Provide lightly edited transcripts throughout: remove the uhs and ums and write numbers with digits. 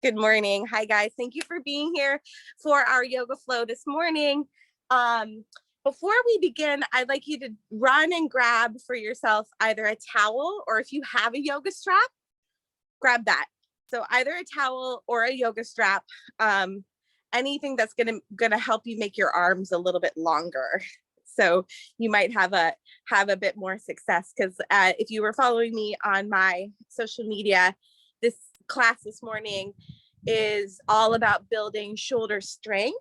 Good morning. Hi, guys. Thank you for being here for our yoga flow this morning. Before we begin, I'd like you to run and grab for yourself either a towel or if you have a yoga strap, grab that. So either a towel or a yoga strap, anything that's gonna help you make your arms a little bit longer. So you might have a bit more success because if you were following me on my social media, this class this morning is all about building shoulder strength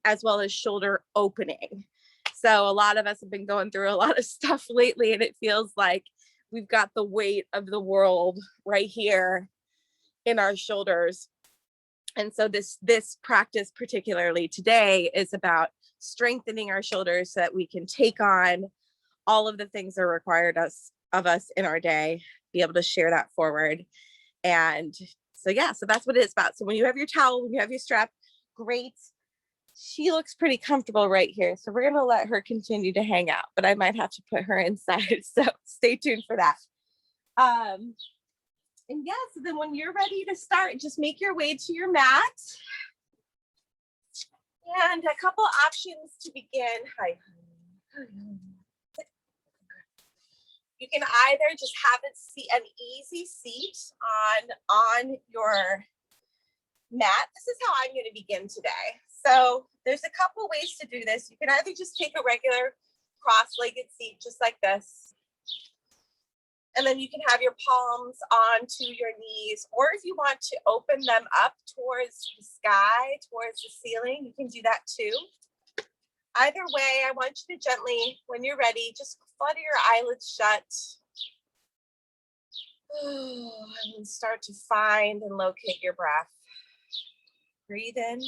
as well as shoulder opening. So a lot of us have been going through a lot of stuff lately, and it feels like we've got the weight of the world right here in our shoulders. And so this practice, particularly today, is about strengthening our shoulders so that we can take on all of the things that are required of us in our day, be able to share that forward. And so that's what it's about. So when you have your towel, when you have your strap, great. She looks pretty comfortable right here. So we're gonna let her continue to hang out, but I might have to put her inside. So stay tuned for that. So then when you're ready to start, just make your way to your mat. And a couple options to begin. Hi. You can either just have an easy seat on your mat. This is how I'm going to begin today. So there's a couple ways to do this. You can either just take a regular cross-legged seat just like this. And then you can have your palms onto your knees, or if you want to open them up towards the sky, towards the ceiling, you can do that too. Either way, I want you to gently, when you're ready, just flutter your eyelids shut. And start to find and locate your breath. Breathe in.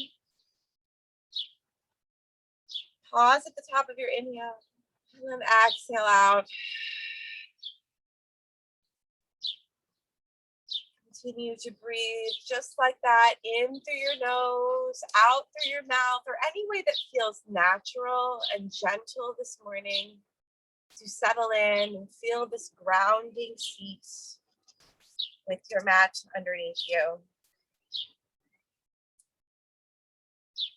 Pause at the top of your inhale, and then exhale out. Continue to breathe just like that, in through your nose, out through your mouth, or any way that feels natural and gentle this morning to settle in and feel this grounding seat with your mat underneath you.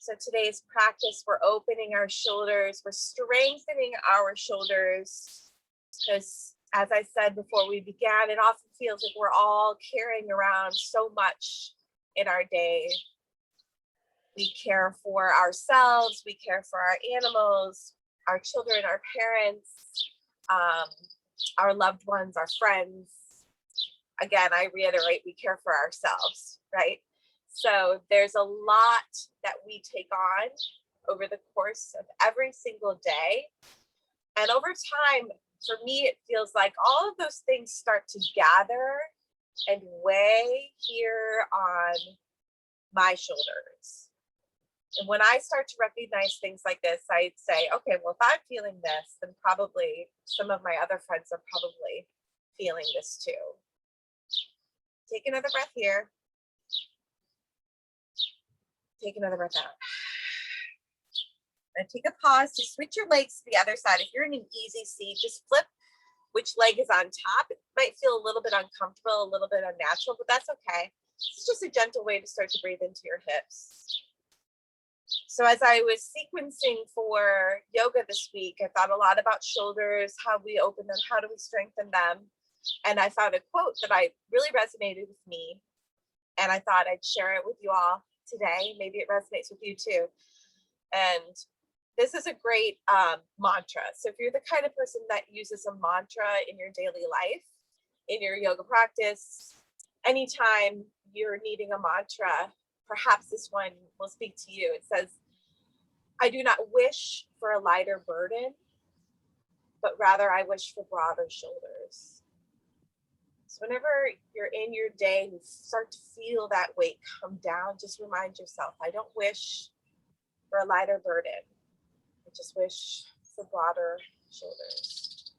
So today's practice, we're opening our shoulders, we're strengthening our shoulders, because as I said before we began, it often feels like we're all carrying around so much in our day. We care for ourselves, we care for our animals, our children, our parents, our loved ones, our friends. Again, I reiterate, we care for ourselves, right? So there's a lot that we take on over the course of every single day. And over time, for me, it feels like all of those things start to gather and weigh here on my shoulders. And when I start to recognize things like this, I'd say, okay, well, if I'm feeling this, then probably some of my other friends are probably feeling this too. Take another breath here. Take another breath out. And take a pause to switch your legs to the other side. If you're in an easy seat, just flip which leg is on top. It might feel a little bit uncomfortable, a little bit unnatural, but that's okay. It's just a gentle way to start to breathe into your hips. So as I was sequencing for yoga this week, I thought a lot about shoulders, how we open them, how do we strengthen them? And I found a quote that really resonated with me. And I thought I'd share it with you all today. Maybe it resonates with you too. And this is a great mantra. So if you're the kind of person that uses a mantra in your daily life, in your yoga practice, anytime you're needing a mantra, perhaps this one will speak to you. It says, I do not wish for a lighter burden, but rather I wish for broader shoulders. So whenever you're in your day and you start to feel that weight come down, just remind yourself, I don't wish for a lighter burden. I just wish for broader shoulders.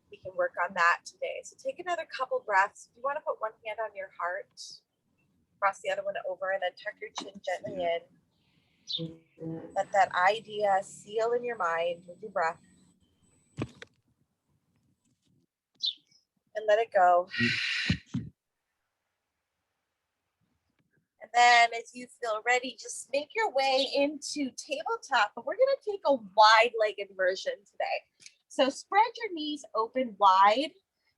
We can work on that today. So take another couple breaths. You want to put one hand on your heart, cross the other one over, and then tuck your chin gently in. Let that idea seal in your mind with your breath. And let it go. then as you feel ready, just make your way into tabletop. But we're going to take a wide-legged version today. So spread your knees open wide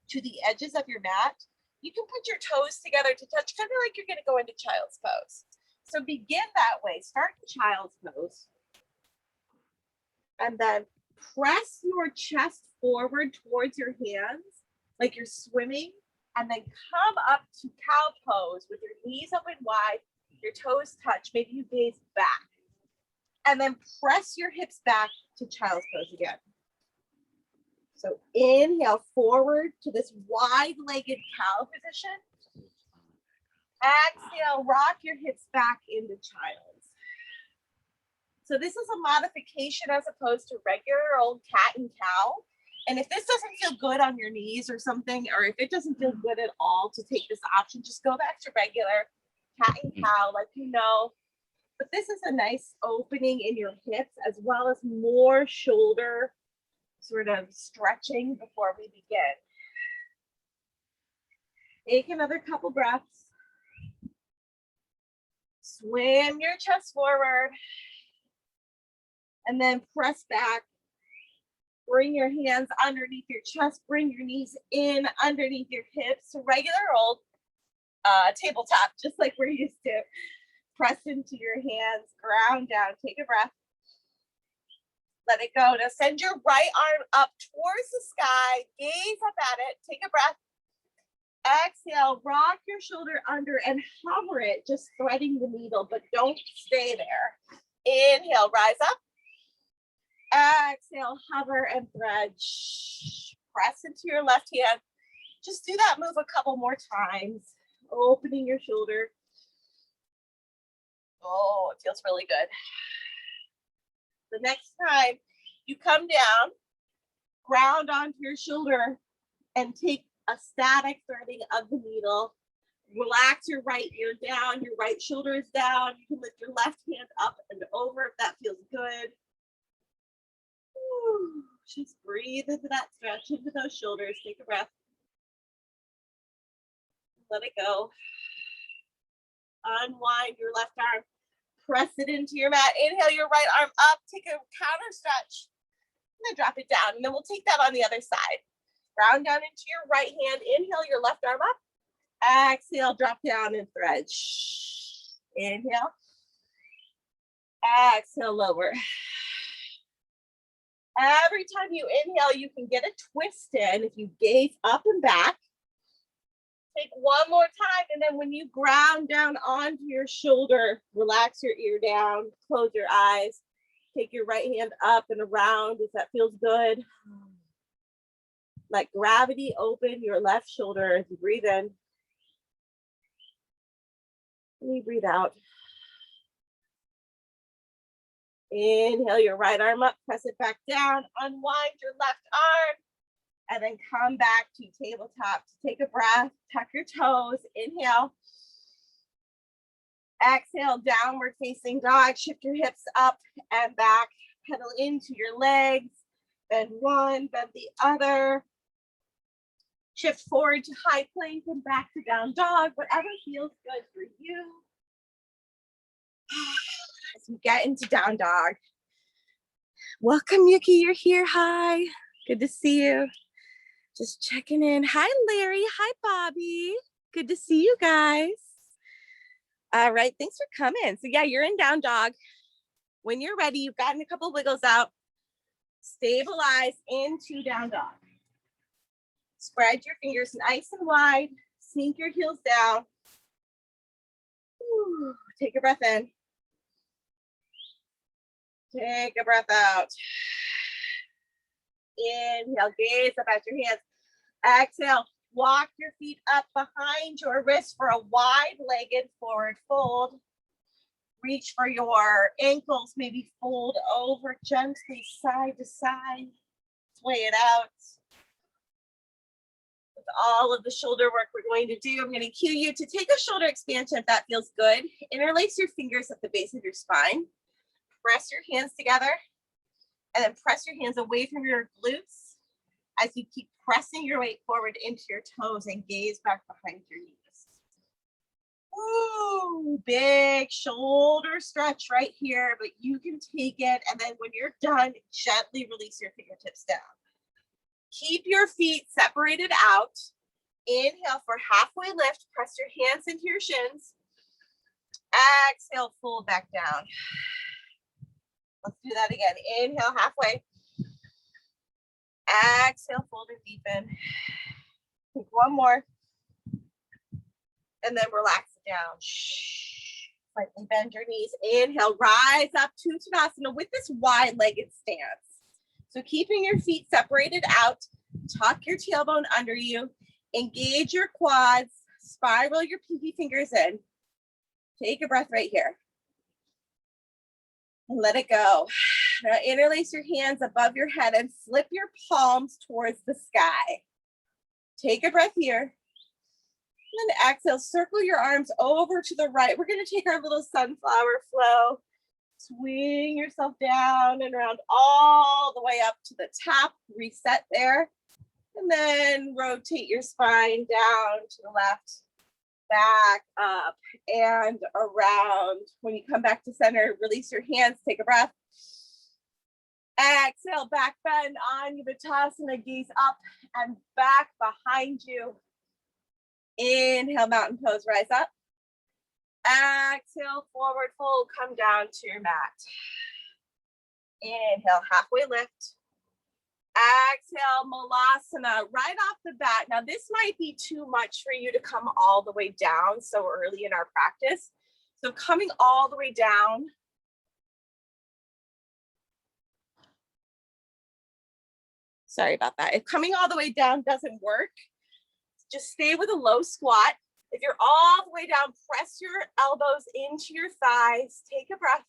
to the edges of your mat. You can put your toes together to touch, kind of like you're going to go into child's pose. So begin that way. Start in child's pose. And then press your chest forward towards your hands like you're swimming. And then come up to cow pose with your knees open wide, your toes touch, maybe you gaze back. And then press your hips back to child's pose again. So inhale forward to this wide-legged cow position. Exhale, rock your hips back into child's. So this is a modification as opposed to regular old cat and cow. And if this doesn't feel good on your knees or something, or if it doesn't feel good at all to take this option, just go back to regular cat and cow, like you know. But this is a nice opening in your hips as well as more shoulder sort of stretching before we begin. Take another couple breaths. Swim your chest forward. And then press back. Bring your hands underneath your chest. Bring your knees in underneath your hips. Regular old tabletop, just like we're used to. Press into your hands. Ground down. Take a breath. Let it go. Now send your right arm up towards the sky. Gaze up at it. Take a breath. Exhale. Rock your shoulder under and hover it, just threading the needle, but don't stay there. Inhale. Rise up. Exhale, hover and thread. Press into your left hand. Just do that move a couple more times. Opening your shoulder. Oh, it feels really good. The next time you come down, ground onto your shoulder and take a static threading of the needle. Relax your right ear down, your right shoulder is down. You can lift your left hand up and over if that feels good. Just breathe into that stretch, into those shoulders. Take a breath. Let it go. Unwind your left arm. Press it into your mat. Inhale your right arm up. Take a counter stretch. And then drop it down. And then we'll take that on the other side. Ground down into your right hand. Inhale your left arm up. Exhale, drop down and thread. Inhale. Exhale, lower. Every time you inhale, you can get a twist in. If you gaze up and back, take one more time. And then when you ground down onto your shoulder, relax your ear down, close your eyes, take your right hand up and around if that feels good. Let gravity open your left shoulder as you breathe in. And you breathe out. Inhale your right arm up, press it back down, unwind your left arm, and then come back to tabletop. Take a breath, tuck your toes, inhale. Exhale, downward facing dog, shift your hips up and back, pedal into your legs, bend one, bend the other. Shift forward to high plank and back to down dog, whatever feels good for you. As we get into down dog. Welcome, Yuki, you're here. Hi, good to see you. Just checking in. Hi, Larry. Hi, Bobby. Good to see you guys. All right, thanks for coming. So yeah, you're in down dog. When you're ready, you've gotten a couple wiggles out. Stabilize into down dog. Spread your fingers nice and wide. Sink your heels down. Ooh, take a breath in. Take a breath out. Inhale, gaze up at your hands. Exhale, walk your feet up behind your wrists for a wide-legged forward fold. Reach for your ankles, maybe fold over gently side to side. Sway it out. With all of the shoulder work we're going to do, I'm going to cue you to take a shoulder expansion if that feels good. Interlace your fingers at the base of your spine. Press your hands together and then press your hands away from your glutes as you keep pressing your weight forward into your toes and gaze back behind your knees. Ooh, big shoulder stretch right here, but you can take it. And then when you're done, gently release your fingertips down. Keep your feet separated out. Inhale for halfway lift. Press your hands into your shins. Exhale, fold back down. Let's do that again. Inhale, halfway. Exhale, fold and deepen. Take one more. And then relax it down. Slightly bend your knees. Inhale, rise up to Uttanasana with this wide-legged stance. So keeping your feet separated out, tuck your tailbone under you, engage your quads, spiral your pinky fingers in. Take a breath right here. And let it go. Now interlace your hands above your head and flip your palms towards the sky. Take a breath here. And then exhale, circle your arms over to the right. We're going to take our little sunflower flow. Swing yourself down and around all the way up to the top. Reset there. And then rotate your spine down to the left, back up and around. When you come back to center, release your hands, take a breath. Exhale, back bend on Uttanasana, gaze up and back behind you. Inhale, mountain pose, rise up. Exhale, forward fold, come down to your mat. Inhale, halfway lift. Exhale, Malasana, right off the bat. Now this might be too much for you to come all the way down so early in our practice. So coming all the way down. Sorry about that. If coming all the way down doesn't work, just stay with a low squat. If you're all the way down, press your elbows into your thighs. Take a breath.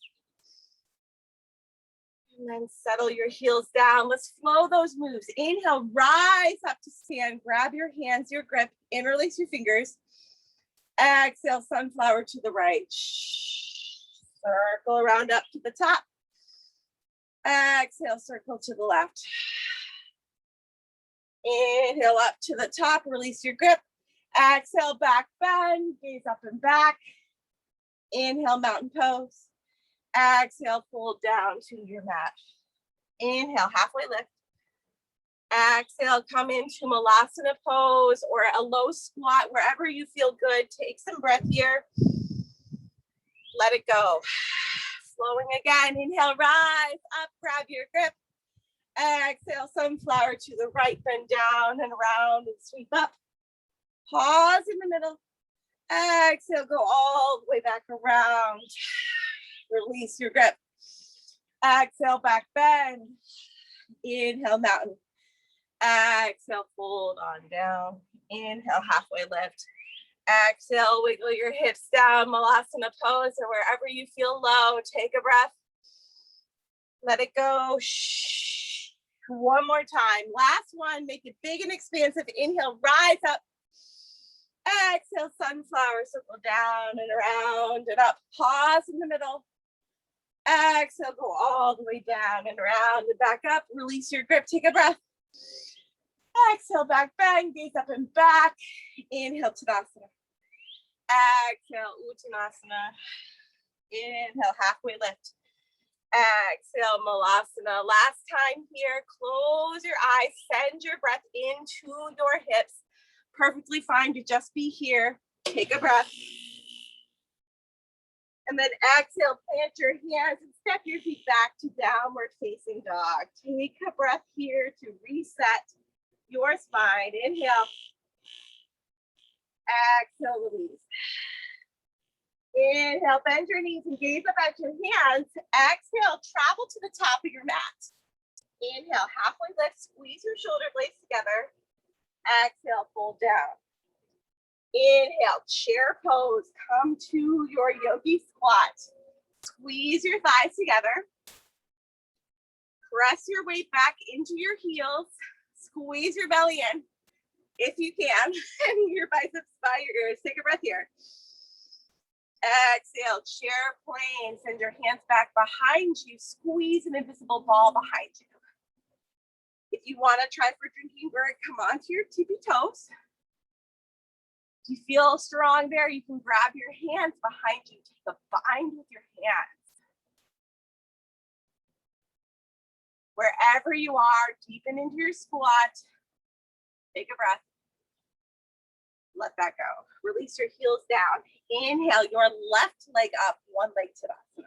And then settle your heels down. Let's flow those moves. Inhale, rise up to stand. Grab your hands, your grip, interlace your fingers. Exhale, sunflower to the right. Circle around up to the top. Exhale, circle to the left. Inhale up to the top, release your grip. Exhale, back bend, gaze up and back. Inhale, mountain pose. Exhale, fold down to your mat. Inhale, halfway lift. Exhale, come into Malasana pose or a low squat, wherever you feel good. Take some breath here. Let it go. Flowing again. Inhale, rise up, grab your grip. Exhale, sunflower to the right, bend down and around and sweep up. Pause in the middle. Exhale, go all the way back around. Release your grip. Exhale, back bend. Inhale, mountain. Exhale, fold on down. Inhale, halfway lift. Exhale, wiggle your hips down, Malasana pose, or wherever you feel low. Take a breath. Let it go. Shh. One more time. Last one. Make it big and expansive. Inhale, rise up. Exhale, sunflower, circle down and around and up. Pause in the middle. Exhale, go all the way down and around and back up. Release your grip. Take a breath. Exhale, back bend, gaze up and back. Inhale, Tadasana. Exhale, Uttanasana. Inhale, halfway lift. Exhale, Malasana. Last time here, close your eyes, send your breath into your hips. Perfectly fine to just be here. Take a breath. And then exhale, plant your hands and step your feet back to downward facing dog. Take a breath here to reset your spine. Inhale. Exhale, release. Inhale, bend your knees and gaze up at your hands. Exhale, travel to the top of your mat. Inhale, halfway lift, squeeze your shoulder blades together. Exhale, fold down. Inhale, chair pose. Come to your yogi squat. Squeeze your thighs together. Press your weight back into your heels. Squeeze your belly in if you can. And your biceps by your ears. Take a breath here. Exhale, chair plane. Send your hands back behind you. Squeeze an invisible ball behind you. If you want to try for drinking bird, come onto your tippy toes. If you feel strong there, you can grab your hands behind you. Take a bind with your hands. Wherever you are, deepen into your squat. Take a breath. Let that go. Release your heels down. Inhale your left leg up, one leg to Tadasana.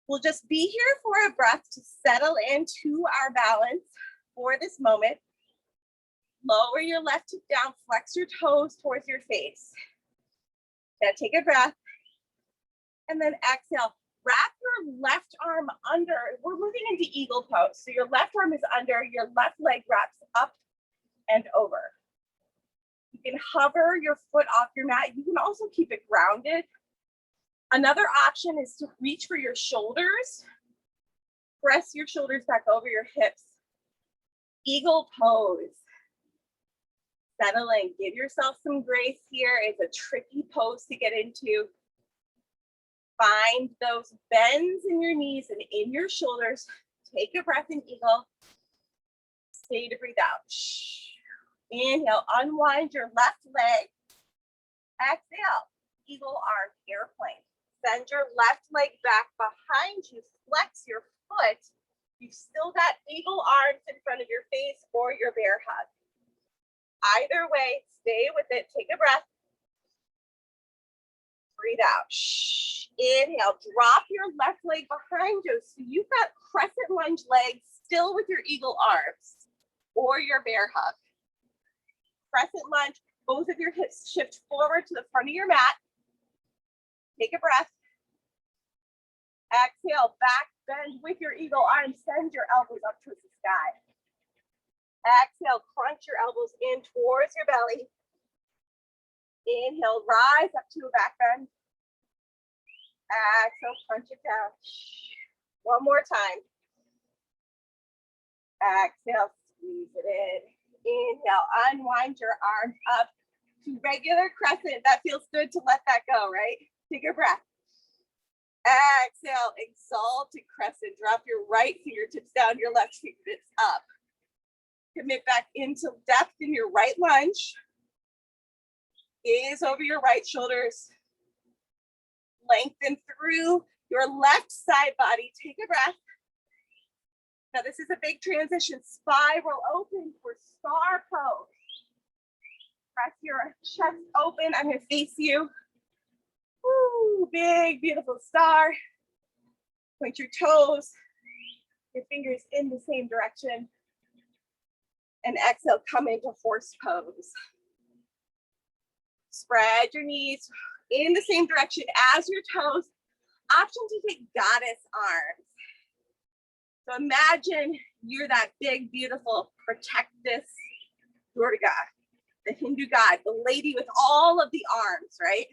We'll just be here for a breath to settle into our balance for this moment. Lower your left hip down, flex your toes towards your face. Now take a breath. And then exhale. Wrap your left arm under. We're moving into eagle pose. So your left arm is under, your left leg wraps up and over. You can hover your foot off your mat. You can also keep it grounded. Another option is to reach for your shoulders. Press your shoulders back over your hips. Eagle pose. Settle in, give yourself some grace here. It's a tricky pose to get into. Find those bends in your knees and in your shoulders. Take a breath in eagle. Stay to breathe out. Inhale, unwind your left leg. Exhale, eagle arm, airplane. Send your left leg back behind you. Flex your foot. You've still got eagle arms in front of your face or your bear hug. Either way, stay with it. Take a breath. Breathe out. Inhale, drop your left leg behind you. So you've got crescent lunge legs still with your eagle arms or your bear hug. Crescent lunge, both of your hips shift forward to the front of your mat. Take a breath. Exhale, back bend with your eagle arms. Send your elbows up towards the sky. Exhale, crunch your elbows in towards your belly. Inhale, rise up to a back bend. Exhale, crunch it down. One more time. Exhale, squeeze it in. Inhale, unwind your arms up to regular crescent. That feels good to let that go, right? Take a breath. Exhale, exalted crescent. Drop your right fingertips down, your left fingertips up. Commit back into depth in your right lunge. Gaze over your right shoulders. Lengthen through your left side body. Take a breath. Now this is a big transition. Spiral open for star pose. Press your chest open. I'm gonna face you. Woo, big, beautiful star. Point your toes, your fingers in the same direction. And exhale, come into horse pose. Spread your knees in the same direction as your toes. Option to take goddess arms. So imagine you're that big, beautiful protectress Durga, the Hindu god, the lady with all of the arms, right?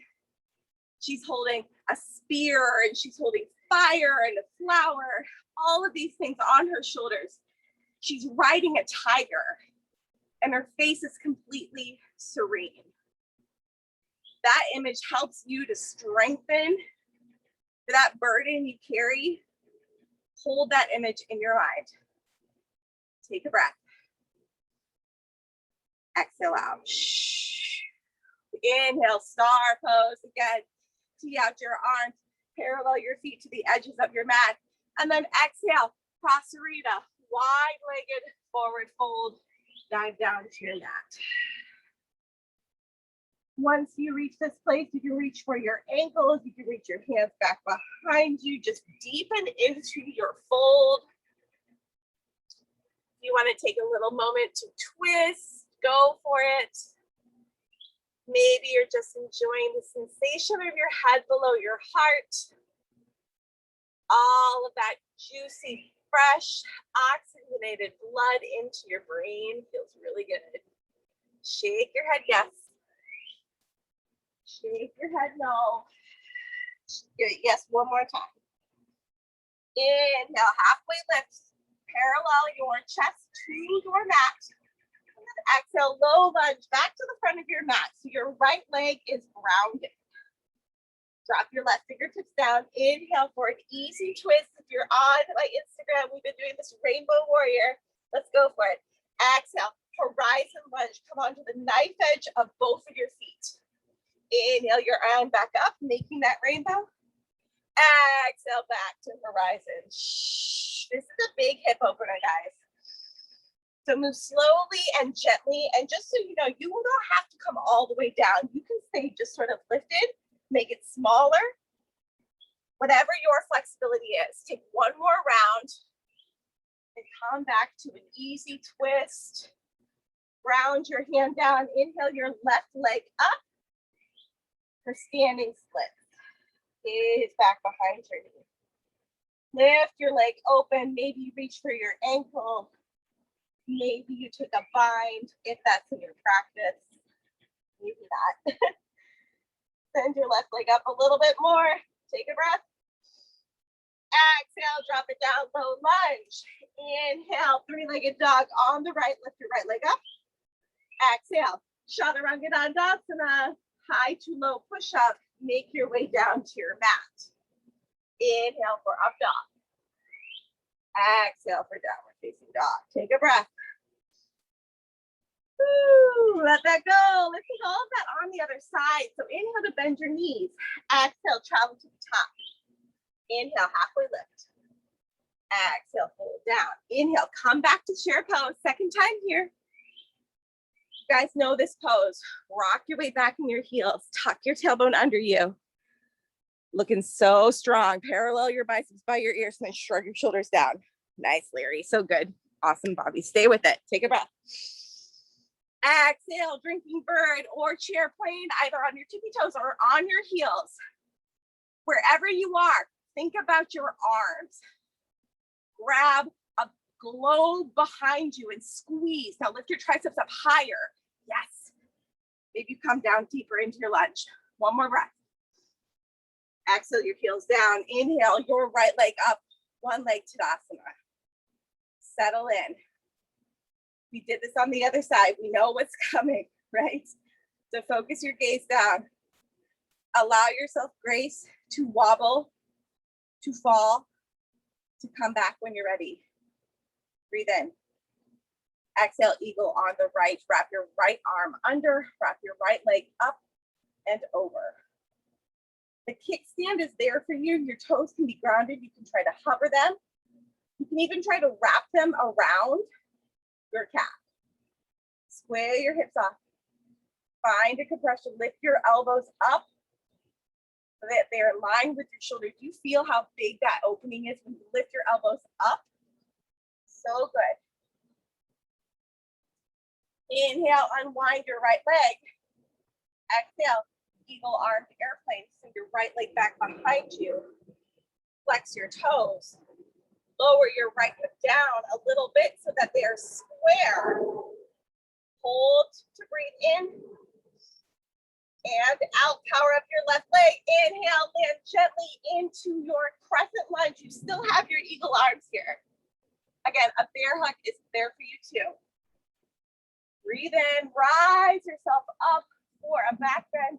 She's holding a spear and she's holding fire and a flower, all of these things on her shoulders. She's riding a tiger and her face is completely serene. That image helps you to strengthen that burden you carry. Hold that image in your mind. Take a breath. Exhale out. Inhale, star pose again. Tee out your arms, parallel your feet to the edges of your mat. And then exhale, Prasarita, wide-legged forward fold. Dive down to your mat. Once you reach this place, you can reach for your ankles. You can reach your hands back behind you. Just deepen into your fold. If you want to take a little moment to twist, go for it. Maybe you're just enjoying the sensation of your head below your heart. All of that juicy, fresh, oxygenated blood into your brain feels really good. Shake your head yes. Shake your head no. Yes, one more time. Inhale, halfway lift. Parallel your chest to your mat. And then exhale, low lunge back to the front of your mat. So your right leg is grounded. Drop your left fingertips down. Inhale for an easy twist. If you're on my Instagram, we've been doing this rainbow warrior. Let's go for it. Exhale, horizon lunge. Come onto the knife edge of both of your feet. Inhale your arm back up, making that rainbow. Exhale back to horizon. This is a big hip opener, guys. So move slowly and gently. And just so you know, you will not have to come all the way down. You can stay just sort of lifted, make it smaller. Whatever your flexibility is. Take one more round and come back to an easy twist. Ground your hand down. Inhale your left leg up for standing splits. Gaze back behind your knee. Lift your leg open. Maybe you reach for your ankle. Maybe you take a bind if that's in your practice. Maybe not. Send your left leg up a little bit more. Take a breath. Exhale, drop it down, low lunge. Inhale, three-legged dog on the right. Lift your right leg up. Exhale, Chaturanga Dandasana, high to low push-up. Make your way down to your mat. Inhale for up dog. Exhale for downward facing dog. Take a breath. Woo, let that go. Let's take all of that on the other side. So inhale to bend your knees. Exhale, travel to the top. Inhale, halfway lift. Exhale, fold down. Inhale, come back to chair pose. Second time here. You guys know this pose. Rock your way back in your heels. Tuck your tailbone under you. Looking so strong. Parallel your biceps by your ears and then shrug your shoulders down. Nice, Larry. So good. Awesome, Bobby. Stay with it. Take a breath. Exhale, drinking bird or chair plane, either on your tippy toes or on your heels. Wherever you are, think about your arms. Grab a globe behind you and squeeze. Now lift your triceps up higher. Yes. Maybe you come down deeper into your lunge. One more breath. Exhale your heels down. Inhale your right leg up. One leg Tadasana. Settle in. We did this on the other side. We know what's coming, right? So focus your gaze down. Allow yourself grace to wobble, to fall, to come back when you're ready. Breathe in. Exhale, eagle on the right. Wrap your right arm under, wrap your right leg up and over. The kickstand is there for you. Your toes can be grounded. You can try to hover them. You can even try to wrap them around your calf. Square your hips off. Find a compression. Lift your elbows up so that they're in line with your shoulders. Do you feel how big that opening is when you lift your elbows up? So good. Inhale, unwind your right leg. Exhale, eagle arms airplane. Send your right leg back behind you. Flex your toes. Lower your right foot down a little bit so that they are square. Hold to breathe in and out. Power up your left leg. Inhale, land gently into your crescent lunge. You still have your eagle arms here. Again, a bear hug is there for you too. Breathe in, rise yourself up for a back bend.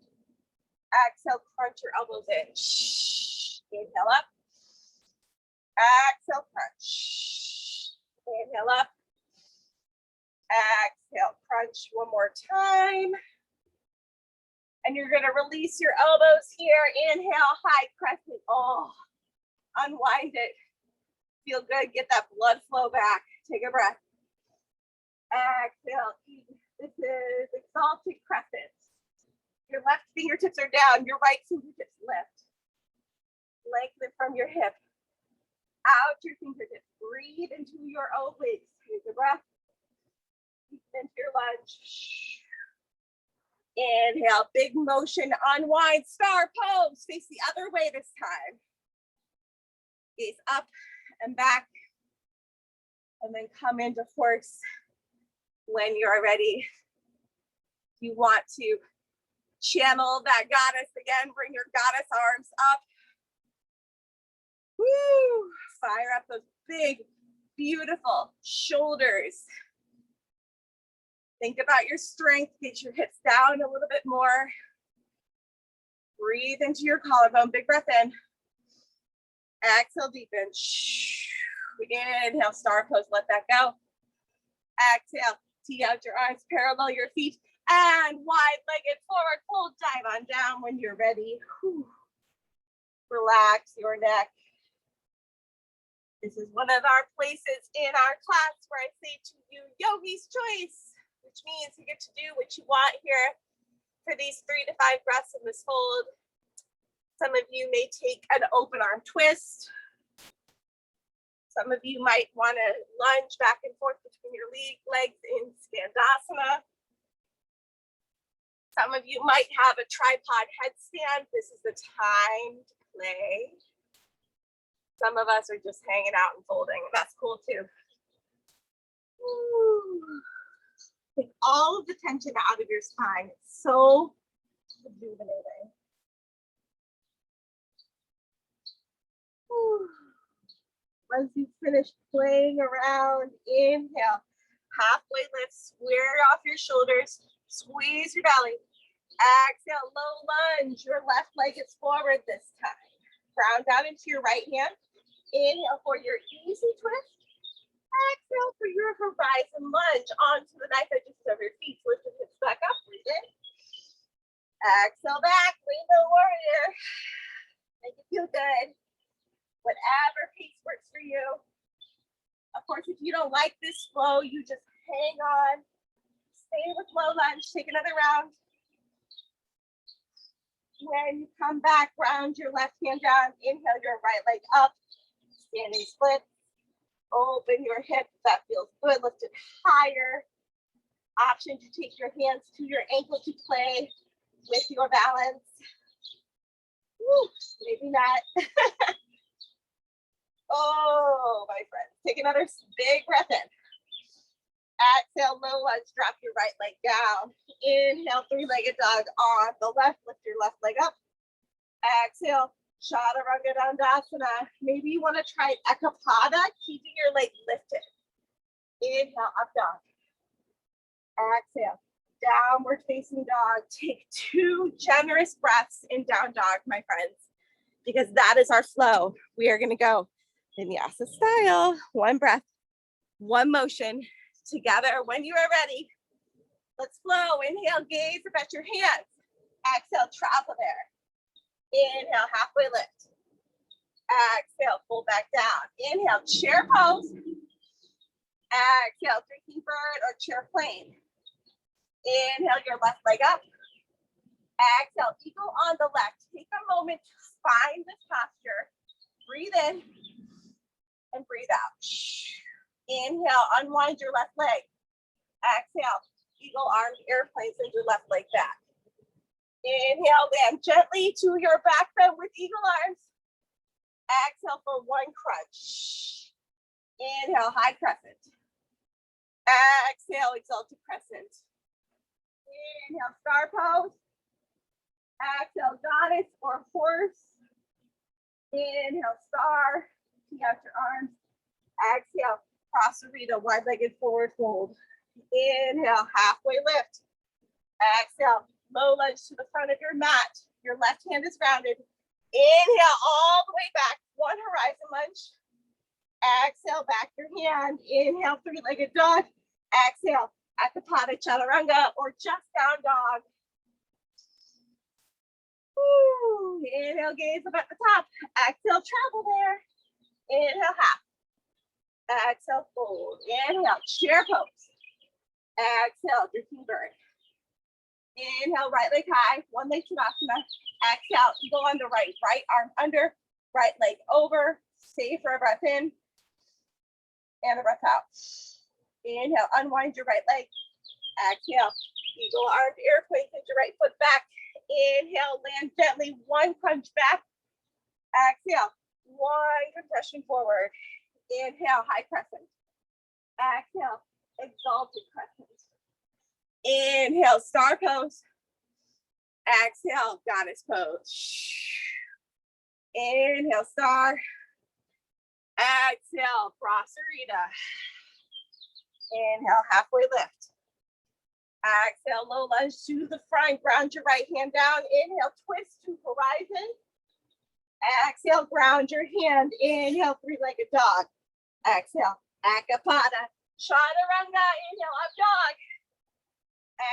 Exhale, crunch your elbows in. Inhale up. Exhale, crunch. Inhale up. Exhale, crunch one more time. And you're gonna release your elbows here. Inhale, high crescent. Oh, unwind it. Feel good, get that blood flow back. Take a breath. Exhale, this is exalted crescent. Your left fingertips are down, your right fingertips lift. Lengthen from your hip. Out your fingertips. Breathe into your obliques. Take a breath. Into your lunge. Inhale, big motion, unwind, star pose. Face the other way this time. Gaze up and back. And then come into horse when you're ready. You want to channel that goddess again. Bring your goddess arms up. Woo! Fire up those big, beautiful shoulders. Think about your strength. Get your hips down a little bit more. Breathe into your collarbone. Big breath in. Exhale, deepen. Inhale, star pose. Let that go. Exhale. Tee out your arms, parallel your feet, and wide-legged forward fold. Dive on down when you're ready. Whew. Relax your neck. This is one of our places in our class where I say to you, yogi's choice, which means you get to do what you want here for these 3 to 5 breaths in this hold. Some of you may take an open arm twist. Some of you might want to lunge back and forth between your legs in Skandasana. Some of you might have a tripod headstand. This is the time to play. Some of us are just hanging out and folding, and that's cool too. Woo. Take all of the tension out of your spine. It's so rejuvenating. Woo. Once you finish playing around, inhale, halfway lift, square off your shoulders, squeeze your belly. Exhale, low lunge, your left leg is forward this time. Ground down into your right hand. Inhale for your easy twist. Exhale for your horizon lunge onto the knife edges of your feet. Lift your hips back up, breathe in. Exhale back, rainbow warrior. Make it feel good. Whatever pace works for you. Of course, if you don't like this flow, you just hang on. Stay with low lunge, take another round. When you come back, ground your left hand down, inhale your right leg up, standing split. Open your hips, that feels good, lift it higher. Option to take your hands to your ankle to play with your balance. Woo, maybe not. Oh, my friends, take another big breath in. Exhale, low lunge, drop your right leg down. Inhale, 3-legged dog on the left, lift your left leg up. Exhale, Chaturanga Dandasana. Maybe you want to try Ekapada, keeping your leg lifted. Inhale, up dog. Exhale, downward facing dog. Take 2 generous breaths in down dog, my friends, because that is our flow. We are going to go vinyasa style. 1 breath, 1 motion. Together when you are ready. Let's flow. Inhale, gaze up at your hands. Exhale, travel there. Inhale, halfway lift. Exhale, pull back down. Inhale, chair pose. Exhale, drinking bird or chair plane. Inhale, your left leg up. Exhale, eagle on the left. Take a moment to find this posture. Breathe in and breathe out. Inhale, unwind your left leg. Exhale, eagle arms, airplane, send your left leg back. Inhale, land gently to your back bend with eagle arms. Exhale for 1 crunch. Inhale, high crescent. Exhale, exalted crescent. Inhale, star pose. Exhale, goddess or horse. Inhale, star. Tee out your arms. Exhale, Prasarita, wide-legged forward fold. Inhale, halfway lift. Exhale, low lunge to the front of your mat. Your left hand is grounded. Inhale, all the way back. 1 horizon lunge. Exhale, back your hand. Inhale, 3-legged dog. Exhale, Ekapada Chaturanga or just down dog. Woo. Inhale, gaze up at the top. Exhale, travel there. Inhale, half. Exhale, fold. Inhale, chair pose. Exhale, drinking bird. Inhale, right leg high, 1 leg Tadasana. Exhale, eagle on the right. Right arm under, right leg over. Stay for a breath in and a breath out. Inhale, unwind your right leg. Exhale, eagle arm, airplane, send your right foot back. Inhale, land gently, 1 crunch back. Exhale, 1 compression forward. Inhale, high crescent. Exhale, exalted crescent. Inhale, star pose. Exhale, goddess pose. Inhale, star. Exhale, Prasarita. Inhale, halfway lift. Exhale, low lunge to the front. Ground your right hand down. Inhale, twist to horizon. Exhale, ground your hand. Inhale, 3-legged dog. Exhale, Ekapada Chaturanga, inhale, up dog.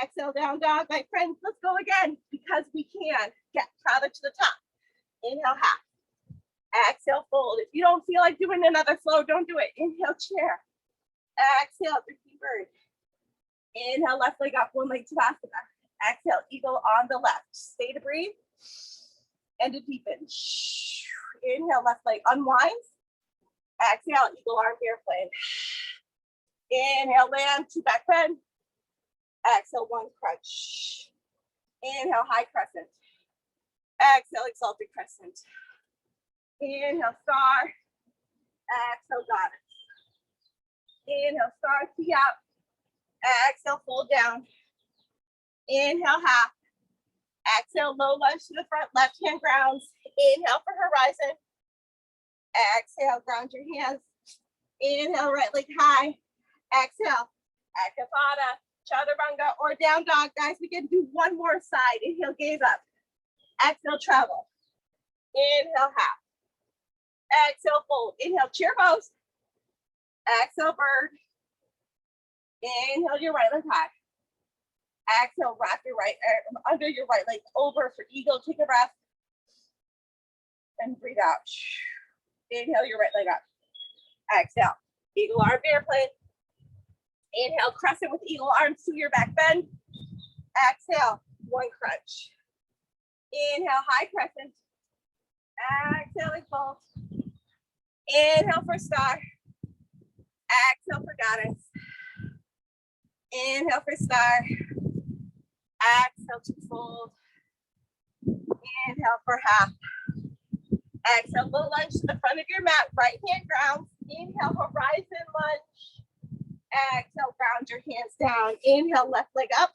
Exhale, down dog. My friends, let's go again because we can. Get Pratha to the top. Inhale, half. Exhale, fold. If you don't feel like doing another flow, don't do it. Inhale, chair. Exhale, Turkey bird. Inhale, left leg up, one leg Tadasana. Exhale, eagle on the left. Stay to breathe and to deepen. Inhale, left leg unwinds. Exhale, eagle arm airplane. Inhale, land, two back bend. Exhale, one crunch. Inhale, high crescent. Exhale, exalted crescent. Inhale, star. Exhale, goddess. Inhale, star, tee up. Exhale, fold down. Inhale, half. Exhale, low lunge to the front, left hand grounds. Inhale for horizon. Exhale, ground your hands. Inhale, right leg high. Exhale, Ekapada, Chaturanga, or down dog. Guys, we can do one more side. Inhale, gaze up. Exhale, travel. Inhale, half. Exhale, fold. Inhale, chair pose. Exhale, bird. Inhale, your right leg high. Exhale, wrap your right under your right leg over for eagle. Take a breath. And breathe out. Inhale, your right leg up. Exhale, eagle arm airplane. Inhale, crescent with eagle arms to your back bend. Exhale, one crunch. Inhale, high crescent. Exhale, fold. Inhale for star. Exhale for goddess. Inhale for star. Exhale to fold. Inhale for half. Exhale, low lunge to the front of your mat. Right hand grounds. Inhale, horizon lunge. Exhale, ground your hands down. Inhale, left leg up.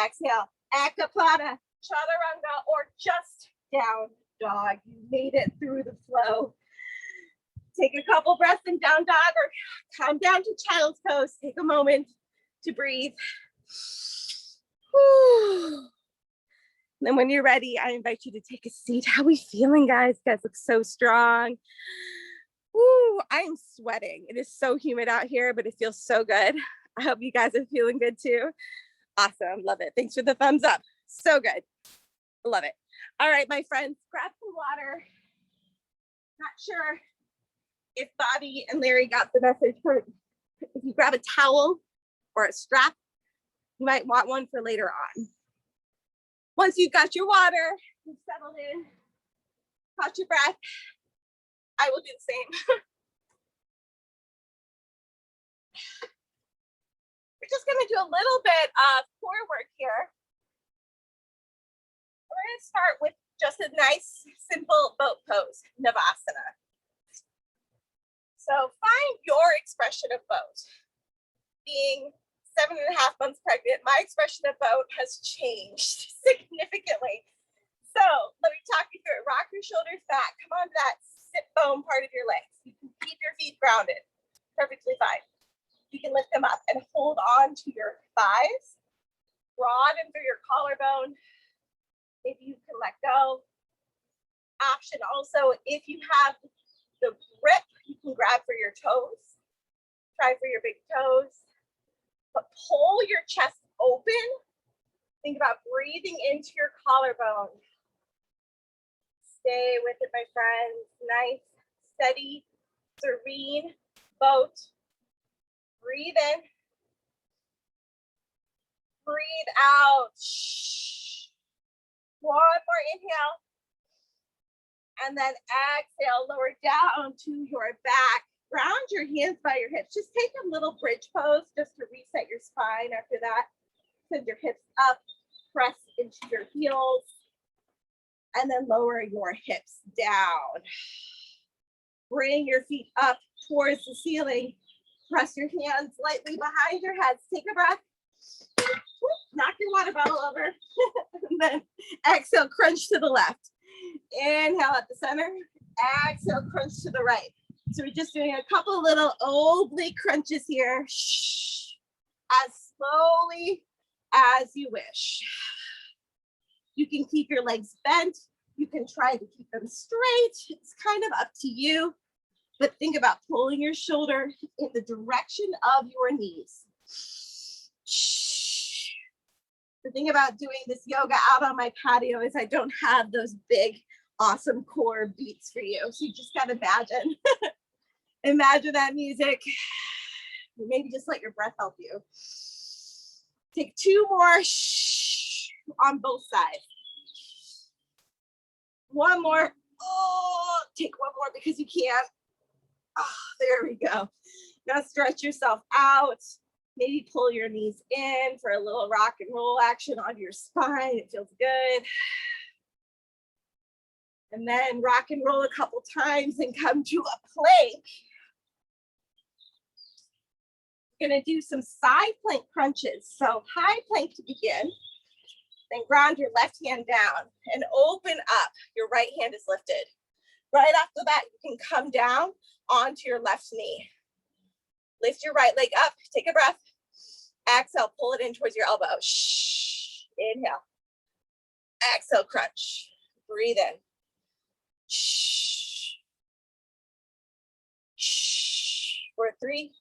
Exhale, Ekapada, Chaturanga, or just down dog. You made it through the flow. Take a couple breaths in down dog or come down to child's pose. Take a moment to breathe. Whew. Then when you're ready, I invite you to take a seat. How are we feeling, guys? You guys look so strong. Woo, I am sweating. It is so humid out here, but it feels so good. I hope you guys are feeling good too. Awesome, love it. Thanks for the thumbs up. So good, love it. All right, my friends, grab some water. Not sure if Bobby and Larry got the message. If you grab a towel or a strap, you might want one for later on. Once you've got your water, you've settled in, caught your breath, I will do the same. We're just gonna do a little bit of core work here. We're gonna start with just a nice, simple boat pose, Navasana. So find your expression of boat. Being 7.5 months pregnant, my expression of boat has changed significantly. So let me talk you through it. Rock your shoulders back. Come on to that sit bone part of your legs. You can keep your feet grounded. Perfectly fine. You can lift them up and hold on to your thighs. Broaden through your collarbone. If you can let go. Option also, if you have the grip, you can grab for your toes. Try for your big toes. But pull your chest open. Think about breathing into your collarbone. Stay with it, my friends. Nice, steady, serene boat. Breathe in. Breathe out. One more inhale. And then exhale, lower down to your back. Ground your hands by your hips. Just take a little bridge pose just to reset your spine after that. Send your hips up, press into your heels, and then lower your hips down. Bring your feet up towards the ceiling. Press your hands lightly behind your heads. Take a breath. Knock your water bottle over. And then exhale, crunch to the left. Inhale at the center. Exhale, crunch to the right. So we're just doing a couple little oblique crunches here. As slowly as you wish. You can keep your legs bent. You can try to keep them straight. It's kind of up to you. but think about pulling your shoulder in the direction of your knees. The thing about doing this yoga out on my patio is I don't have those big, awesome core beats for you. So you just got to imagine, imagine that music. Maybe just let your breath help you. Take 2 more on both sides. 1 more. Oh, take 1 more because you can. Oh, there we go. Now stretch yourself out. Maybe pull your knees in for a little rock and roll action on your spine. It feels good. And then rock and roll a couple times and come to a plank. We're gonna do some side plank crunches. So high plank to begin. Then ground your left hand down and open up. Your right hand is lifted. Right off the bat, you can come down onto your left knee. Lift your right leg up, take a breath. Exhale, pull it in towards your elbow. Shh. Inhale. Exhale, crunch. Breathe in. Shh. Shh. For 3.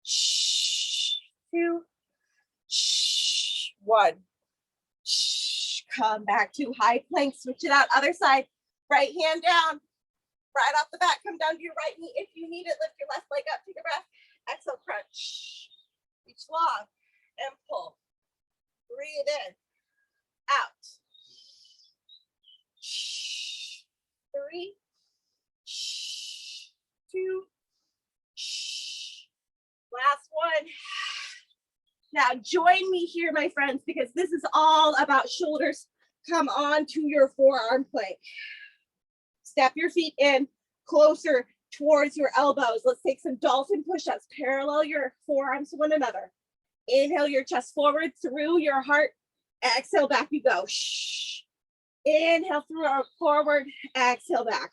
Shh. 2. Shh. 1. Shh. Come back to high plank. Switch it out. Other side. Right hand down. Right off the bat, come down to your right knee. If you need it, lift your left leg up. Take a breath. Exhale, crunch. Reach long and pull. Breathe in. Out. 3. 2. Last one. Now join me here, my friends, because this is all about shoulders. Come on to your forearm plank. Step your feet in closer towards your elbows. Let's take some dolphin push-ups. Parallel your forearms to one another. Inhale your chest forward through your heart. Exhale, back you go. Shh. Inhale through forward. Exhale back.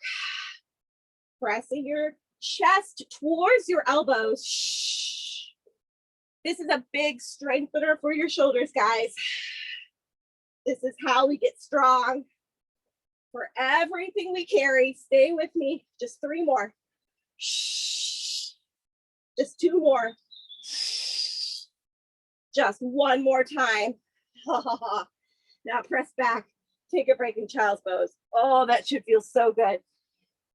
Pressing your chest towards your elbows. Shh. This is a big strengthener for your shoulders, guys. This is how we get strong. For everything we carry, stay with me. Just 3 more. Shh. Just 2 more. Just 1 more time. Now press back. Take a break in child's pose. Oh, that should feel so good.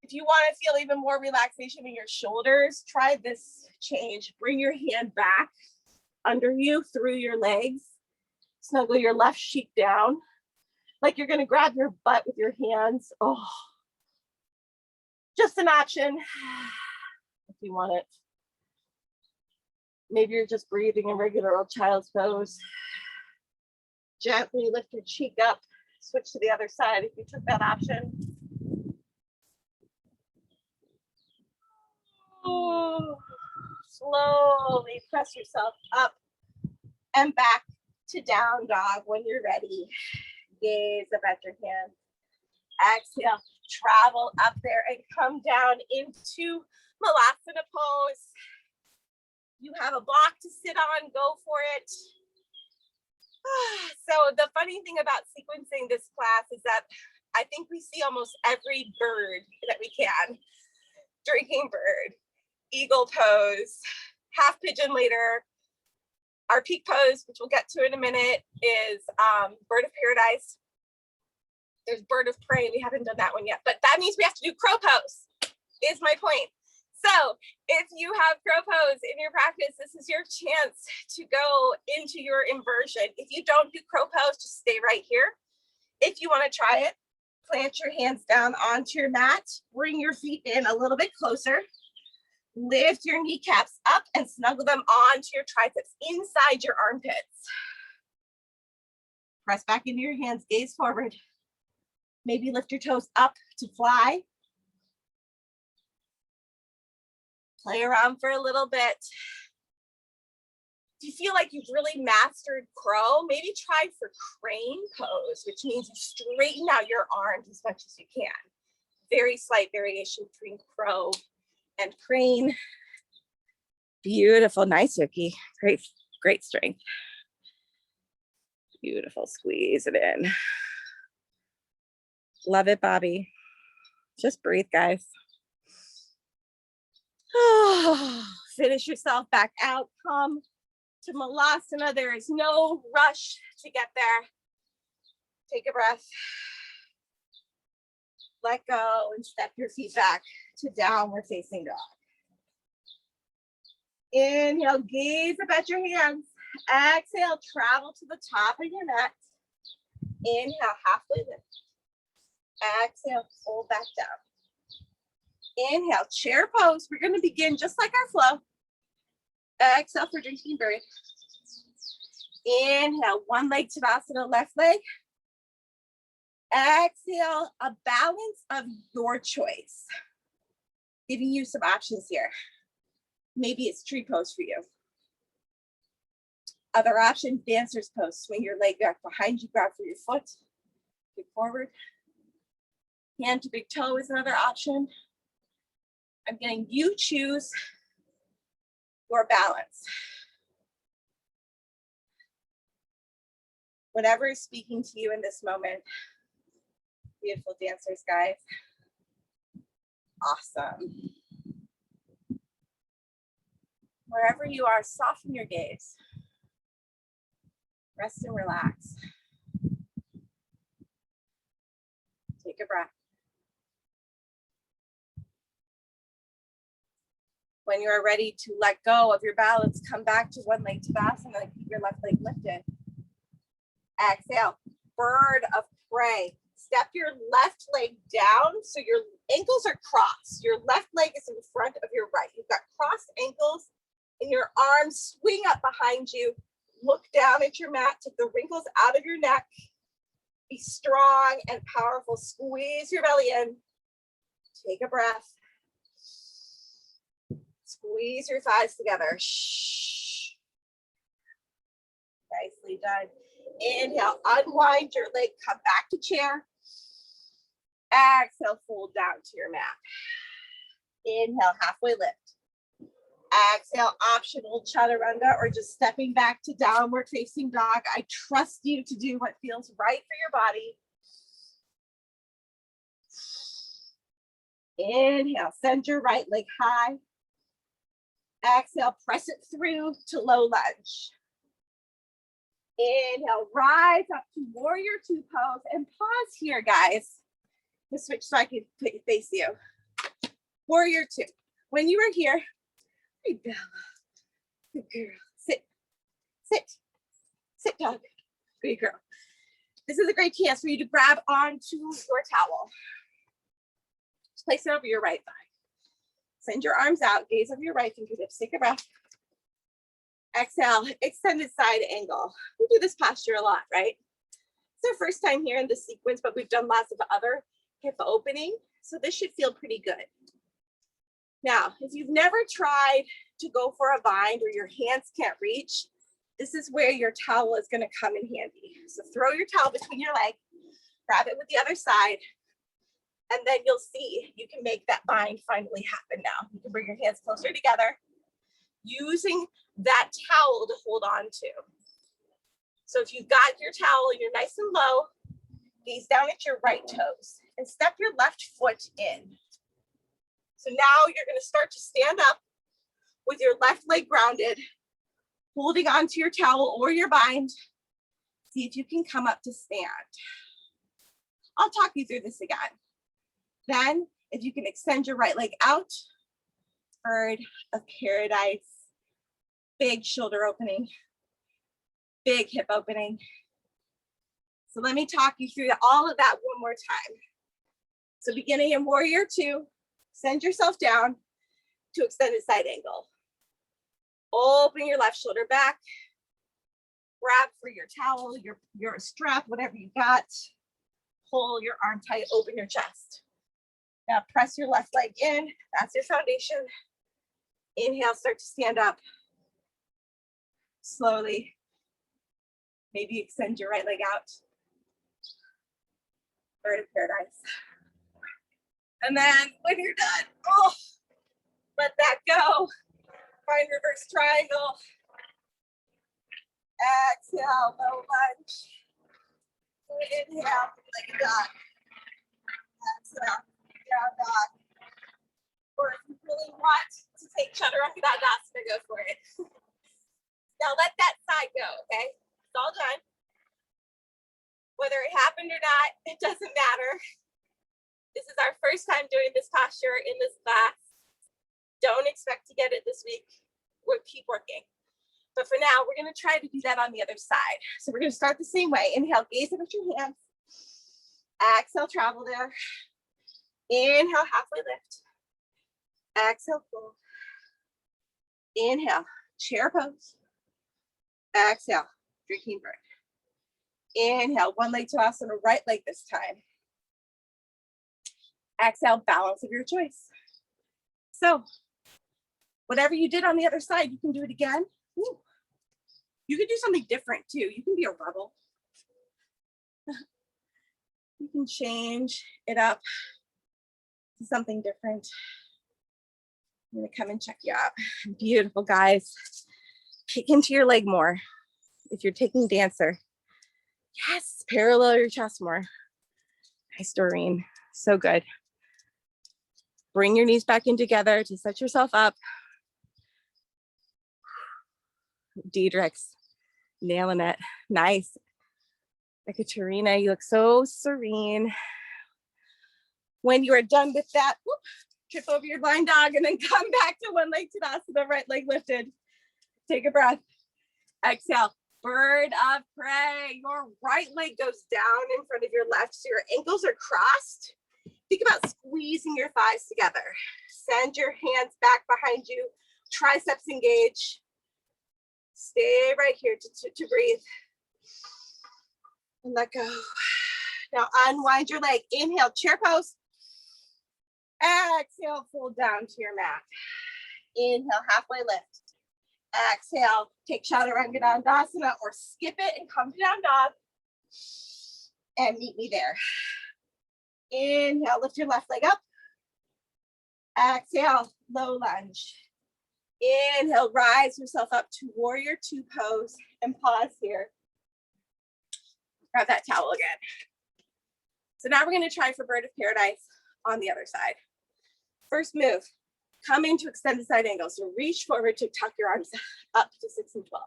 If you want to feel even more relaxation in your shoulders, try this change. Bring your hand back under you through your legs. Snuggle your left cheek down. Like you're gonna grab your butt with your hands. Oh, just an option if you want it. Maybe you're just breathing in regular old child's pose. Gently lift your cheek up. Switch to the other side if you took that option. Oh, slowly press yourself up and back to down dog when you're ready. Gaze up at your hands. Exhale, travel up there and come down into Malasana pose. You have a block to sit on, go for it. So the funny thing about sequencing this class is that I think we see almost every bird that we can. Drinking bird, eagle pose, half pigeon later. Our peak pose, which we'll get to in a minute, is bird of paradise. There's bird of prey. We haven't done that one yet, but that means we have to do crow pose, is my point. So if you have crow pose in your practice, this is your chance to go into your inversion. If you don't do crow pose, just stay right here. If you want to try it, plant your hands down onto your mat, bring your feet in a little bit closer, lift your kneecaps up and snuggle them onto your triceps inside your armpits. Press back into your hands, gaze forward. Maybe lift your toes up to fly. Play around for a little bit. If you feel like you've really mastered crow, maybe try for crane pose, which means you straighten out your arms as much as you can. Very slight variation between crow and crane. Beautiful, nice, Vicky. Great, great strength. Beautiful, squeeze it in. Love it, Bobby. Just breathe, guys. Finish yourself back out. Come to Malasana. There is no rush to get there. Take a breath. Let go and step your feet back to downward facing dog. Inhale, gaze up at your hands. Exhale, travel to the top of your mat. Inhale, halfway lift. Exhale, fold back down. Inhale, chair pose. We're going to begin just like our flow. Exhale for drinking bird. Inhale, one leg Tadasana, left leg. Exhale, a balance of your choice. Giving you some options here. Maybe it's tree pose for you. Other option, dancer's pose. Swing your leg back behind you, grab for your foot. Kick forward. Hand to big toe is another option. I'm getting you choose your balance. Whatever is speaking to you in this moment. Beautiful dancers, guys. Awesome. Wherever you are, soften your gaze. Rest and relax. Take a breath. When you are ready to let go of your balance, come back to one leg Tadasana and keep your left leg lifted. Exhale, bird of prey. Step your left leg down so your ankles are crossed. Your left leg is in front of your right. You've got crossed ankles and your arms swing up behind you. Look down at your mat, take the wrinkles out of your neck. Be strong and powerful. Squeeze your belly in. Take a breath. Squeeze your thighs together. Shh. Nicely done. Inhale, unwind your leg, come back to chair. Exhale, fold down to your mat. Inhale, halfway lift. Exhale, optional chaturanga or just stepping back to downward facing dog. I trust you to do what feels right for your body. Inhale, send your right leg high. Exhale, press it through to low lunge. Inhale, rise up to warrior two pose and pause here, guys. Let's switch so I can face you. Warrior two. When you are here, hey Bella, good girl. Sit, sit, sit, dog. Good girl. This is a great chance for you to grab onto your towel. Just place it over your right thigh. Send your arms out, gaze over your right fingertips. Take a breath. Exhale, extended side angle. We do this posture a lot, right? It's our first time here in this sequence, but we've done lots of other hip opening. So this should feel pretty good. Now, if you've never tried to go for a bind or your hands can't reach, this is where your towel is going to come in handy. So throw your towel between your legs, grab it with the other side, and then you'll see you can make that bind finally happen now. You can bring your hands closer together using that towel to hold on to. So if you've got your towel, you're nice and low, gaze down at your right toes and step your left foot in. So now you're going to start to stand up with your left leg grounded, holding onto your towel or your bind. See if you can come up to stand. I'll talk you through this again. Then, if you can extend your right leg out, bird of paradise, big shoulder opening, big hip opening. So let me talk you through all of that one more time. So beginning in warrior two, send yourself down to extended side angle. Open your left shoulder back, grab for your towel, your strap, whatever you got. Pull your arm tight, open your chest. Now press your left leg in, that's your foundation. Inhale, start to stand up. Slowly, maybe extend your right leg out. Bird of paradise. And then when you're done, oh, let that go. Find reverse triangle. Exhale, low lunge. Inhale, like a dog. Exhale, down dog. Or if you really want to Take Chaturanga Dandasana, go for it. Now let that side go, okay? It's all done. Whether it happened or not, it doesn't matter. This is our first time doing this posture in this class. Don't expect to get it this week. We'll keep working. But for now, we're gonna try to do that on the other side. So we're gonna start the same way. Inhale, gaze up at your hands. Exhale, travel there. Inhale, halfway lift. Exhale, fold. Inhale, chair pose. Exhale, drinking bird. Inhale, one leg to asana, right leg this time. Exhale, balance of your choice. So, whatever you did on the other side, you can do it again. Ooh. You can do something different too. You can be a rebel. You can change it up to something different. I'm gonna come and check you out. Beautiful, guys. Kick into your leg more. If you're taking dancer, yes, parallel your chest more. Nice, Doreen, so good. Bring your knees back in together to set yourself up. Diedrichs, nailing it, nice. Ekaterina, you look so serene. When you are done with that, whoop, trip over your blind dog and then come back to one leg Tadasana, right leg lifted. Take a breath. Exhale, bird of prey. Your right leg goes down in front of your left, so your ankles are crossed. Think about squeezing your thighs together. Send your hands back behind you. Triceps engage. Stay right here to breathe. And let go. Now unwind your leg. Inhale, chair pose. Exhale, fold down to your mat. Inhale, halfway lift. Exhale, take Chaturanga Dandasana or skip it and come to down dog. And meet me there. Inhale, lift your left leg up. Exhale, low lunge. Inhale, rise yourself up to warrior two pose and pause here. Grab that towel again. So now we're going to try for bird of paradise on the other side. First move, come into extended side angle. So reach forward to tuck your arms up to 6 and 12.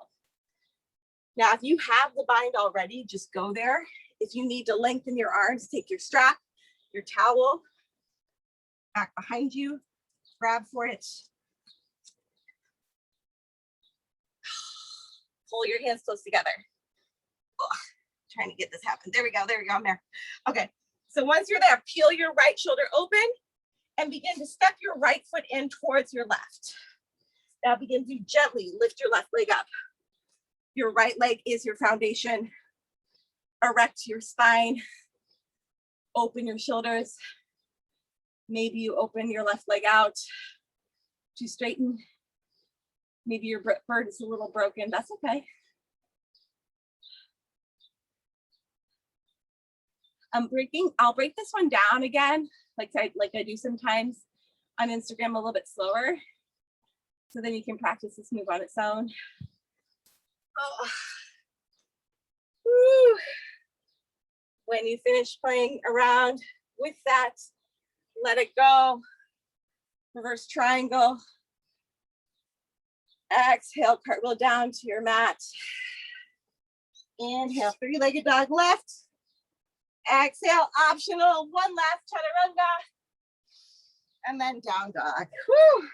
Now, if you have the bind already, just go there. If you need to lengthen your arms, take your strap, your towel, back behind you, grab for it. Pull your hands close together. Ugh, trying to get this happen. There we go, I'm there. Okay, so once you're there, peel your right shoulder open and begin to step your right foot in towards your left. Now begin to gently lift your left leg up. Your right leg is your foundation. Erect your spine. Open your shoulders. Maybe you open your left leg out to straighten. Maybe your bird is a little broken. That's okay. I'll break this one down again, like I do sometimes on Instagram, a little bit slower. So then you can practice this move on its own. Oh. Woo. When you finish playing around with that, let it go. Reverse triangle. Exhale, cartwheel down to your mat. Inhale, three-legged dog left. Exhale, optional, one last chaturanga. And then down dog. Whew.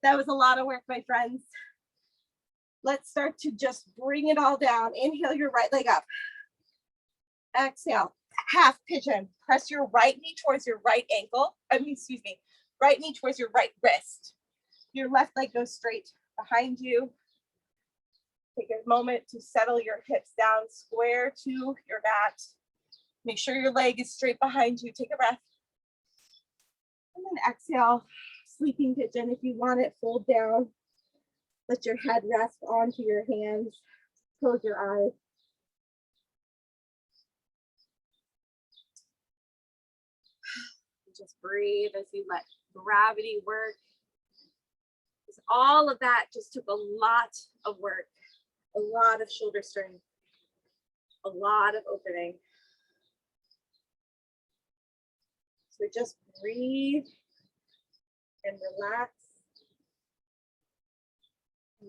That was a lot of work, my friends. Let's start to just bring it all down. Inhale your right leg up. Exhale, half pigeon. Press your right knee towards your right ankle. Right knee towards your right wrist. Your left leg goes straight behind you. Take a moment to settle your hips down square to your mat. Make sure your leg is straight behind you. Take a breath. And then exhale, sleeping pigeon. If you want it, fold down. Let your head rest onto your hands. Close your eyes. Just breathe as you let gravity work. Because all of that just took a lot of work, a lot of shoulder strength, a lot of opening. So just breathe and relax.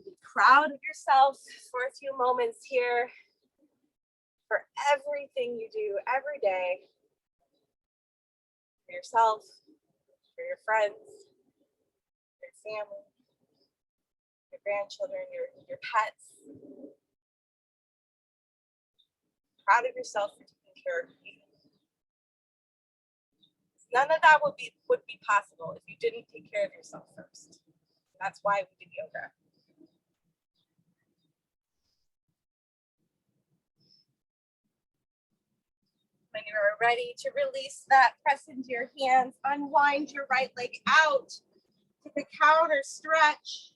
Be proud of yourself for a few moments here, for everything you do every day, for yourself, for your friends, your family, your grandchildren, your pets. Proud of yourself for taking care of you. None of that would be possible if you didn't take care of yourself first. That's why we do yoga. When you are ready to release that, press into your hands, unwind your right leg out, take a counter stretch,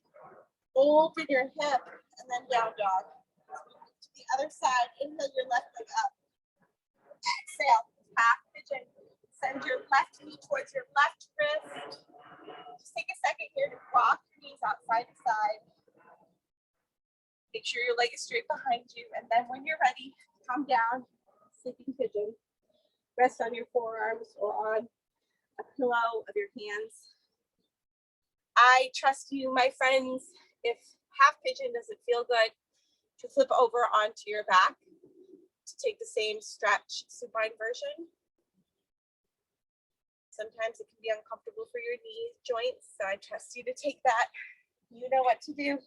open your hip, and then down dog. To the other side, inhale your left leg up. Exhale, half pigeon. Send your left knee towards your left wrist. Just take a second here to rock your knees out side to side. Make sure your leg is straight behind you, and then when you're ready, come down, sleeping pigeon. Rest on your forearms or on a pillow of your hands. I trust you, my friends, if half pigeon doesn't feel good, to flip over onto your back to take the same stretch supine version. Sometimes it can be uncomfortable for your knee joints, so I trust you to take that. You know what to do.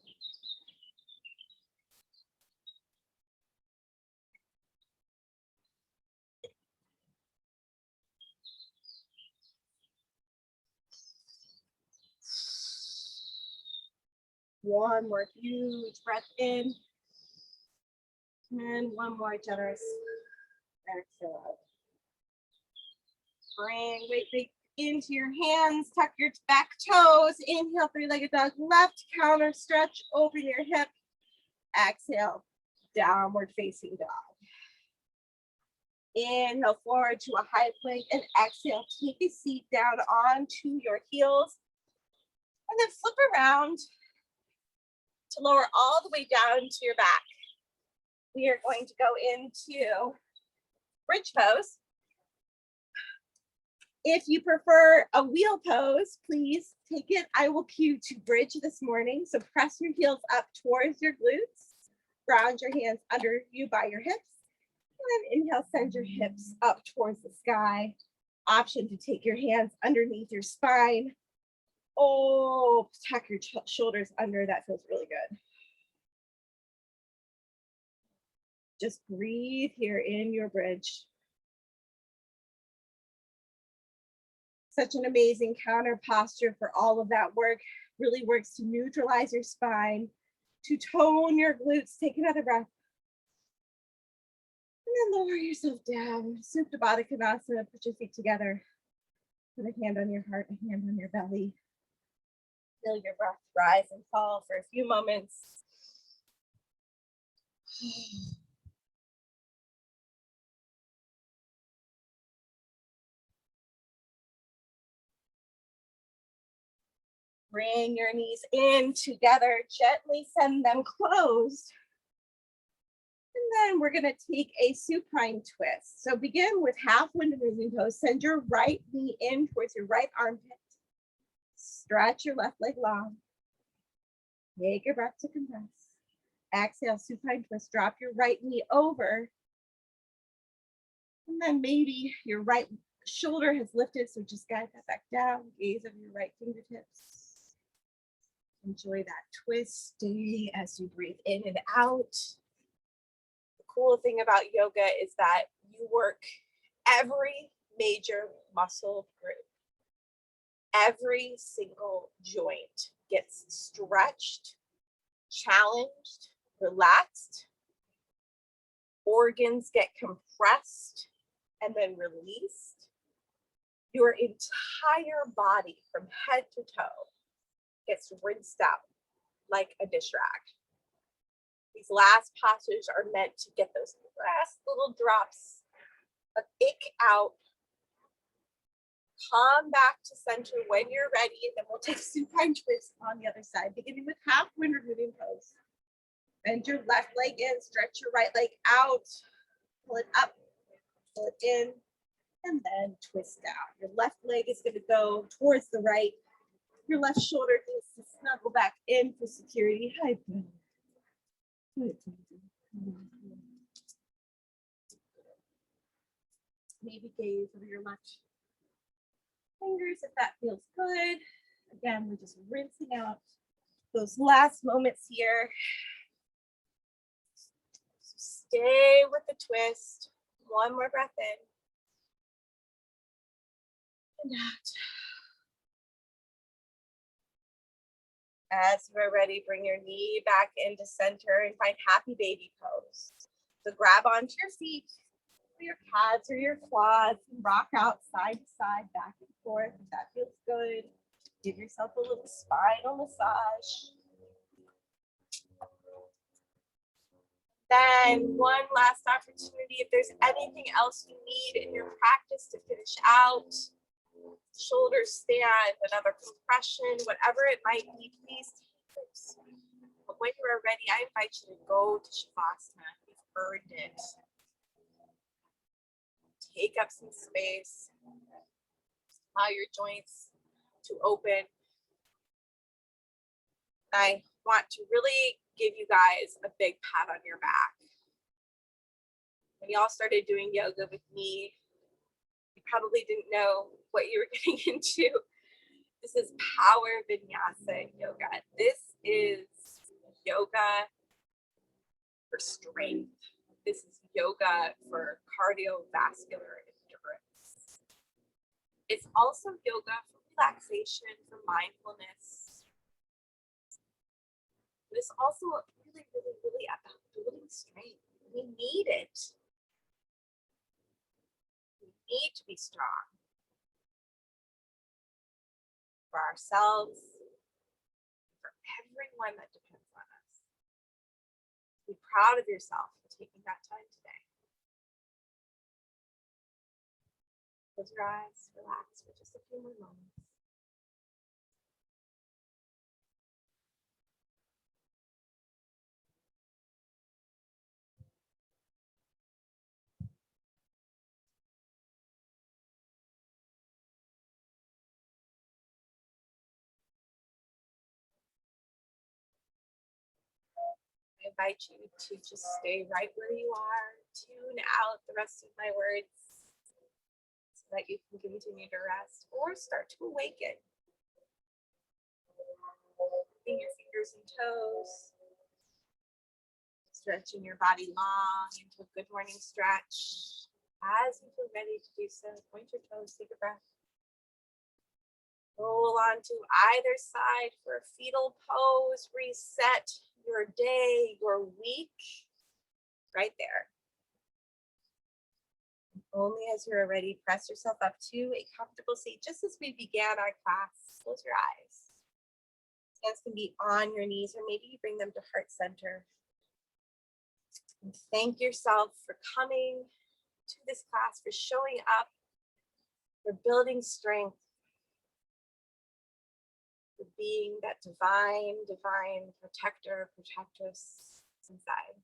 One more huge breath in. And one more generous exhale. Bring weight into your hands, tuck your back toes, inhale, three-legged dog, left counter stretch, open your hip, exhale, downward facing dog. Inhale forward to a high plank and exhale, take a seat down onto your heels and then flip around to lower all the way down to your back. We are going to go into bridge pose. If you prefer a wheel pose, please take it. I will cue to bridge this morning. So press your heels up towards your glutes. Ground your hands under you by your hips. And then inhale, send your hips up towards the sky. Option to take your hands underneath your spine. Oh, tuck your shoulders under. That feels really good. Just breathe here in your bridge. Such an amazing counter posture for all of that work. Really works to neutralize your spine, to tone your glutes. Take another breath. And then lower yourself down. Supta Baddha Konasana. Put your feet together. Put a hand on your heart, a hand on your belly. Feel your breath rise and fall for a few moments. Bring your knees in together, gently send them closed. And then we're gonna take a supine twist. So begin with half window moving pose. Send your right knee in towards your right armpit. Stretch your left leg long. Take your breath to compress. Exhale, supine twist. Drop your right knee over. And then maybe your right shoulder has lifted, so just guide that back down. Gaze over your right fingertips. Enjoy that twist. Stay as you breathe in and out. The cool thing about yoga is that you work every major muscle group. Every single joint gets stretched, challenged, relaxed. Organs get compressed and then released. Your entire body from head to toe gets rinsed out like a dish rag. These last postures are meant to get those last little drops of ick out. Come back to center when you're ready, and then we'll take supine twist on the other side, beginning with half windward moving pose. Bend your left leg in, stretch your right leg out, pull it up, pull it in, and then twist down. Your left leg is going to go towards the right. Your left shoulder needs to Snuggle back in for security. Hi, Ben. Maybe gaze over your left fingers if that feels good. Again, we're just rinsing out those last moments here. So stay with the twist. One more breath in and out. As we're ready, bring your knee back into center and find happy baby pose. So grab onto your feet, your calves or your quads, and rock out side to side, back and forth. If that feels good, give yourself a little spinal massage. Then one last opportunity, if there's anything else you need in your practice to finish out, shoulder stand, another compression, whatever it might be, please take those. But when you are ready, I invite you to go to Shavasana. You've earned it. Take up some space. Allow your joints to open. I want to really give you guys a big pat on your back. When y'all started doing yoga with me, you probably didn't know what you were getting into. This is power vinyasa yoga. This is yoga for strength. This is yoga for cardiovascular endurance. It's also yoga for relaxation, for mindfulness. But it's also really, really, really about building strength. We need it. We need to be strong for ourselves, for everyone that depends on us. Be proud of yourself for taking that time today. Close your eyes, relax for just a few more moments. I invite you to just stay right where you are, tune out the rest of my words so that you can continue to rest or start to awaken. Moving your fingers and toes, stretching your body long into a good morning stretch. As you feel ready to do so, point your toes, take a breath. Roll onto either side for a fetal pose, reset your day, your week, right there. Only as you're ready, press yourself up to a comfortable seat, just as we began our class. Close your eyes. Hands can be on your knees, or maybe you bring them to heart center. And thank yourself for coming to this class, for showing up, for building strength, for being that divine protector, protectress inside.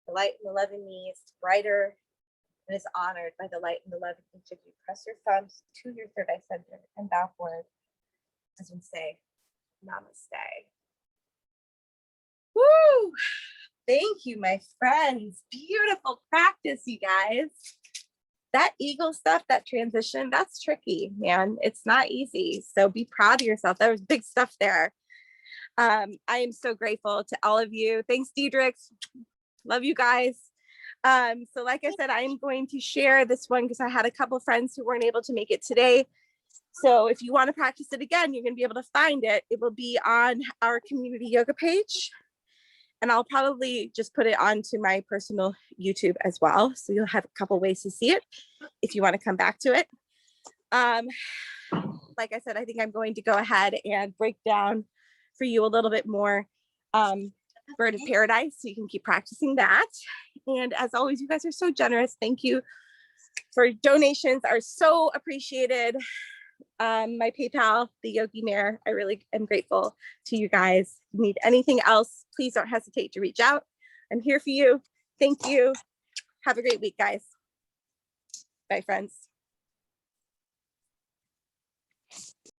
The light in the love in me is brighter and is honored by the light and the love in each of you. Press your thumbs to your third eye center and bow forward as we say namaste. Woo! Thank you, my friends. Beautiful practice, you guys. That eagle stuff, that transition, that's tricky, man. It's not easy. So be proud of yourself. There was big stuff there. I am so grateful to all of you. Thanks, Diedrich. Love you guys. So like I said, I'm going to share this one because I had a couple of friends who weren't able to make it today. So if you want to practice it again, you're going to be able to find it. It will be on our community yoga page. And I'll probably just put it onto my personal YouTube as well. So you'll have a couple ways to see it if you want to come back to it. Like I said, I think I'm going to go ahead and break down for you a little bit more Bird of Paradise so you can keep practicing that. And as always, you guys are so generous. Thank you for donations, are so appreciated. My PayPal, the Yogi Mare, I really am grateful to you guys. If you need anything else, please don't hesitate to reach out. I'm here for you. Thank you. Have a great week, guys. Bye, friends.